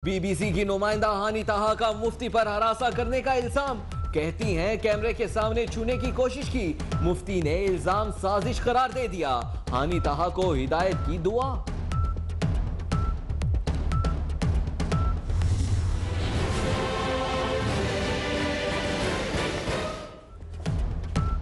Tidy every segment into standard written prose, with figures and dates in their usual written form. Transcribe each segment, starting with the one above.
BBC की नुमाइंदा हानी ताहा का मुफ्ती पर हरासा करने का इल्जाम। कहती हैं कैमरे के सामने छूने की कोशिश की। मुफ्ती ने इल्जाम साजिश करार दे दिया। हानी ताहा को हिदायत की दुआ।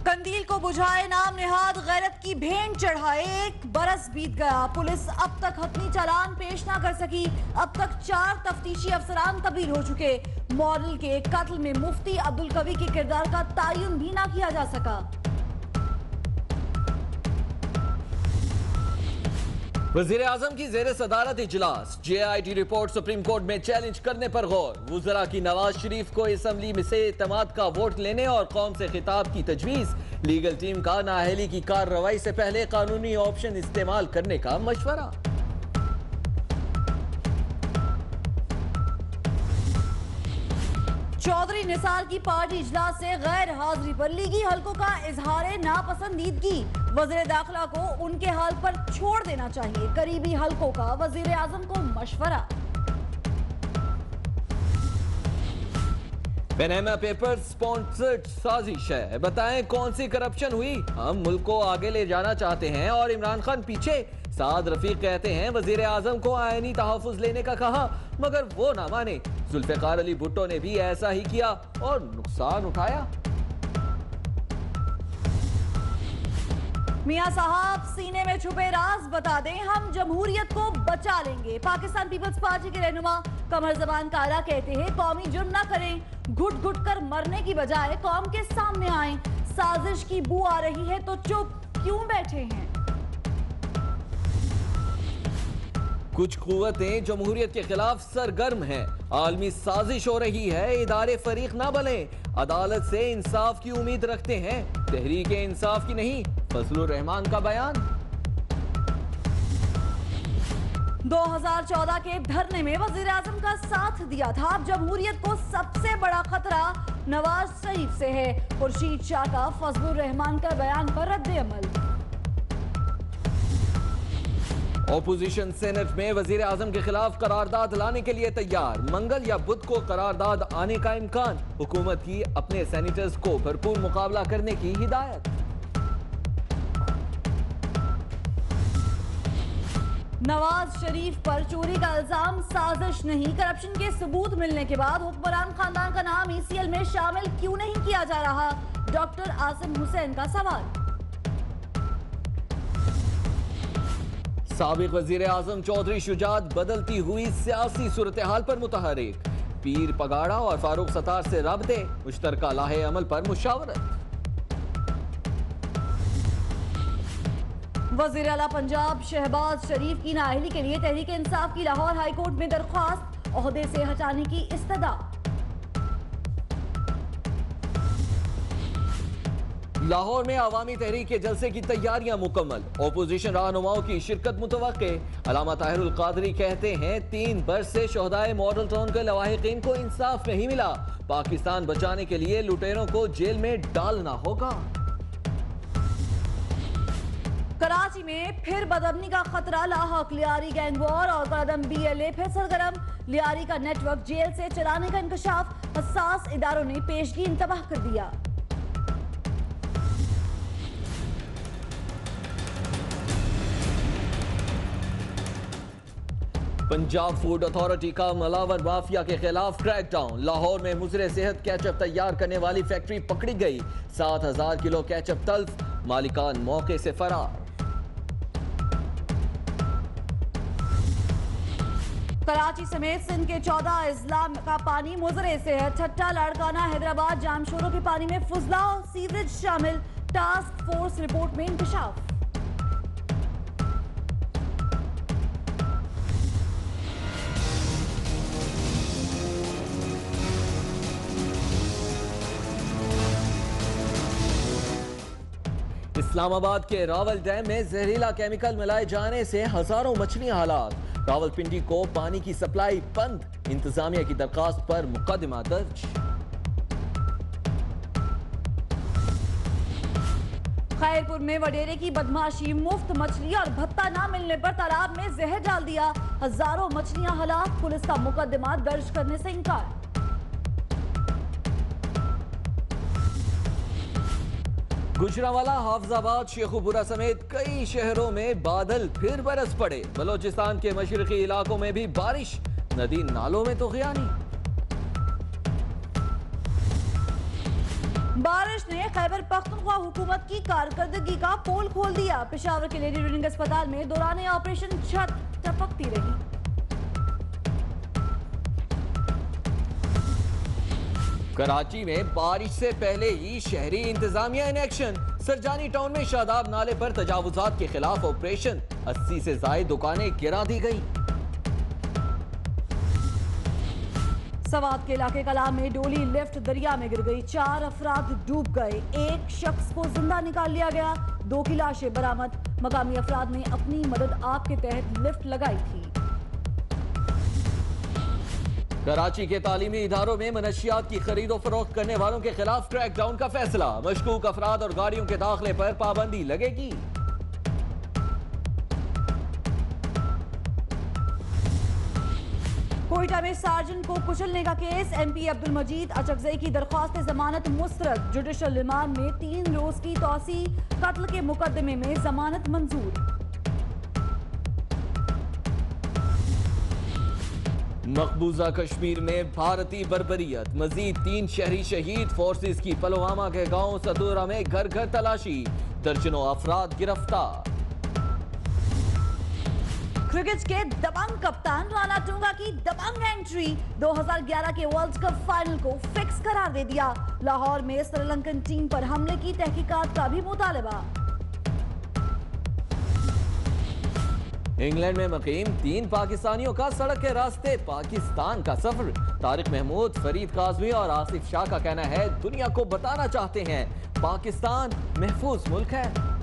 कंदील को बुझाए नाम नेहाद गैरत की भेंट चढ़ाए। 1 बरस बीत गया, पुलिस अब तक हतमी चालान पेश ना कर सकी। अब तक 4 तफ्तीशी अफसरान तब्दील हो चुके। मॉडल के कत्ल में मुफ्ती अब्दुल कवी के किरदार का तायुन भी ना किया जा सका। वजीर आजम की जेर सदारत इजलास। JIT रिपोर्ट सुप्रीम कोर्ट में चैलेंज करने पर गौर। वुज़रा की नवाज शरीफ को असम्बली में से एतमाद का वोट लेने और कौम से खिताब की तजवीज़। लीगल टीम का नाअहली की कार्रवाई से पहले कानूनी ऑप्शन इस्तेमाल करने का मशवरा। चौधरी निसार की पार्टी इजलास से गैर हाजिरी पर लीगी हलकों का इजहार नापसंदीदगी। वज़ीर दाखिला को उनके हाल पर छोड़ देना चाहिए। करीबी हलकों का वज़ीर आज़म को मशवरा। पनामा पेपर्स स्पॉन्सर्ड साजिश है। बताएं कौन सी करप्शन हुई। हम मुल्क को आगे ले जाना चाहते हैं और इमरान खान पीछे। साद रफीक कहते हैं वजीर आजम को आईनी तहफ़्फ़ुज़ लेने का कहा मगर वो ना माने। जुल्फ़िकार अली भुट्टो ने भी ऐसा ही किया और नुकसान उठाया। मियां साहब सीने में छुपे राज बता दें, हम जमहूरियत को बचा लेंगे। पाकिस्तान पीपल्स पार्टी के रहनुमा कमर जबान कारा कहते हैं कौमी जुर्म ना करें, घुट घुट कर मरने की बजाय कौम के सामने आए। साजिश की बू आ रही है तो चुप क्यों बैठे हैं। कुछ कुव्वतें जमहूरियत के खिलाफ सरगर्म हैं। आलमी साजिश हो रही है, इदारे फरीक ना बने। अदालत से इंसाफ की उम्मीद रखते हैं, तहरीक इंसाफ की नहीं। फजलुर रहमान का बयान। 2014 के धरने में वजीर आजम का साथ दिया था। अब जमहूरियत को सबसे बड़ा खतरा नवाज शरीफ से है। खुर्शीद शाह का फजलुर रहमान का बयान पर रद्द अमल। ऑपोजिशन सेनेट में वजीर आजम के खिलाफ करारदाद लाने के लिए तैयार। मंगल या बुध को करारदाद आने का इम्कान। हुकूमत की अपने सेनेटर्स को भरपूर मुकाबला करने की हिदायत। नवाज शरीफ पर चोरी का इल्जाम साजिश नहीं। करप्शन के सबूत मिलने के बाद हुक्मरान खानदान का नाम ECL में शामिल क्यों नहीं किया जा रहा। डॉक्टर आसिम हुसैन का सवाल। साबिक वजीर आजम चौधरी शुजात बदलती हुई सियासी सूरत हाल पर मुतहरिक। पीर पगाड़ा और फारूक सत्तार से राबते, मुश्तरका लाहे अमल पर मुशावरत। वजीर आला पंजाब शहबाज शरीफ की नाअहली के लिए तहरीक इंसाफ की लाहौर हाईकोर्ट में दरख्वास्त। ओहदे से हटाने की इस्तदा। लाहौर में अवामी तहरीक के जलसे की तैयारियां मुकम्मल। ओपोजिशन रहनुमाओं की शिरकत मुतवक्के। अलामा ताहिरुल कादरी कहते हैं 3 बरस से शोहदाए मॉडल टाउन के लवाहिकीन को इंसाफ नहीं मिला। पाकिस्तान बचाने के लिए लुटेरों को जेल में डालना होगा। कराची में फिर बदअमनी का खतरा लाहक। लियारी गैंग वॉर और कदम BLA फिर सरगर्म। लियारी का नेटवर्क जेल से चलाने का इंकशाफ। हसास इदारों ने पेशगी इंतबाह कर दिया। पंजाब फूड अथॉरिटी का मलावर माफिया के खिलाफ क्रैकडाउन। लाहौर में मुजरे सेहत केचप तैयार करने वाली फैक्ट्री पकड़ी गई। 7000 किलो केचप तल्फ, मालिकान मौके से फरार। कराची समेत सिंध के 14 अजला का पानी मुजरे सेहत। ठट्टा, लाड़काना, हैदराबाद, जामशोरों के पानी में फुजलाव, सीवरेज शामिल। टास्क फोर्स रिपोर्ट में इंकशाफ। इस्लामाबाद के रावल डैम में जहरीला केमिकल मिलाए जाने से हजारों मछलियां हलाक। रावलपिंडी को पानी की सप्लाई बंद। इंतजामिया की दरखास्त पर मुकदमा दर्ज। खैरपुर में वडेरे की बदमाशी, मुफ्त मछली और भत्ता ना मिलने पर तालाब में जहर डाल दिया, हजारों मछलियां हलाक, पुलिस का मुकदमा दर्ज करने से इंकार। गुजरांवाला, हाफजाबाद, शेखुपुरा समेत कई शहरों में बादल फिर बरस पड़े। बलोचिस्तान के मशरकी इलाकों में भी बारिश, नदी नालों में तो गियानी। बारिश ने खैबर पख्तूनख्वा हुकूमत की कारकर्दगी का पोल खोल दिया। पेशावर के लेडी रीडिंग अस्पताल में दौरान ऑपरेशन छत टपकती रही। कराची में बारिश से पहले ही शहरी इंतजामिया इन एक्शन। सरजानी टाउन में शादाब नाले पर तजावुजात के खिलाफ ऑपरेशन, 80 से ज्यादा दुकानें गिरा दी गई। सवात के इलाके कलाम में डोली लिफ्ट दरिया में गिर गई, 4 अफराद डूब गए, 1 शख्स को जिंदा निकाल लिया गया, 2 की लाशें बरामद। मकामी अफराद ने अपनी मदद आप के तहत लिफ्ट लगाई थी। कराची के तालीमी इदारों में मनशियात की खरीदो फरोख्त करने वालों के खिलाफ क्रैकडाउन का फैसला, मशकूक अफराद और गाड़ियों के दाखिले पर पाबंदी लगेगी। कोयटा में सार्जेंट को कुचलने का केस, एमपी अब्दुल मजीद अचकजई की दरख्वास्त जमानत मुस्तरद, जुडिशल रिमांड में 3 रोज की तौसी, कत्ल के मुकदमे में जमानत मंजूर। मकबूजा कश्मीर में भारतीय बर्बरियत, मजीद 3 शहरी शहीद, फोर्सेस की पुलवामा के गांव सदूरा में घर घर तलाशी, दर्जनों अफराद गिरफ्तार। क्रिकेट के दबंग कप्तान राणा टूंगा की दबंग एंट्री, 2011 के वर्ल्ड कप फाइनल को फिक्स करार दे दिया। लाहौर में श्रीलंकन टीम पर हमले की तहकीकात का भी मुतालबा। इंग्लैंड में मुकीम 3 पाकिस्तानियों का सड़क के रास्ते पाकिस्तान का सफर। तारिक महमूद, फरीद काज़मी और आसिफ शाह का कहना है दुनिया को बताना चाहते हैं पाकिस्तान महफूज मुल्क है।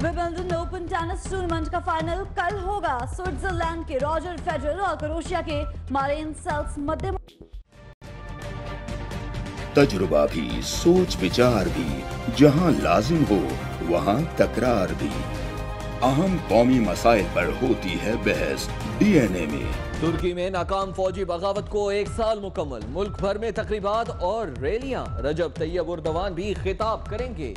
विंबलडन ओपन टेनिस टूर्नामेंट का फाइनल कल होगा। स्विट्जरलैंड के रॉजर फेडरर और क्रोएशिया के मारिन सेल्स मध्य। तजुर्बा भी, सोच विचार भी, जहां लाजिम हो वहां तकरार भी। अहम कौमी मसाइल पर होती है बहस डीएनए में। तुर्की में नाकाम फौजी बगावत को 1 साल मुकम्मल, मुल्क भर में तकरीबात और रैलियां। रजब तैयब उर्दवान भी खिताब करेंगे।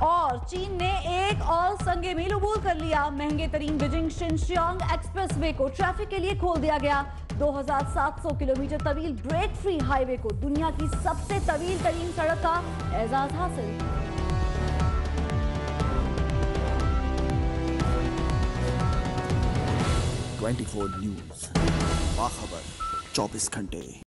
और चीन ने एक और संगे मील अबूर कर लिया। महंगे तरीन बीजिंग शिनजियांग एक्सप्रेसवे को ट्रैफिक के लिए खोल दिया गया। 2700 किलोमीटर तवील ब्रेक फ्री हाईवे को दुनिया की सबसे तवील तरीन सड़क का एजाज हासिल। 24 न्यूज़, बाखबर 24 घंटे।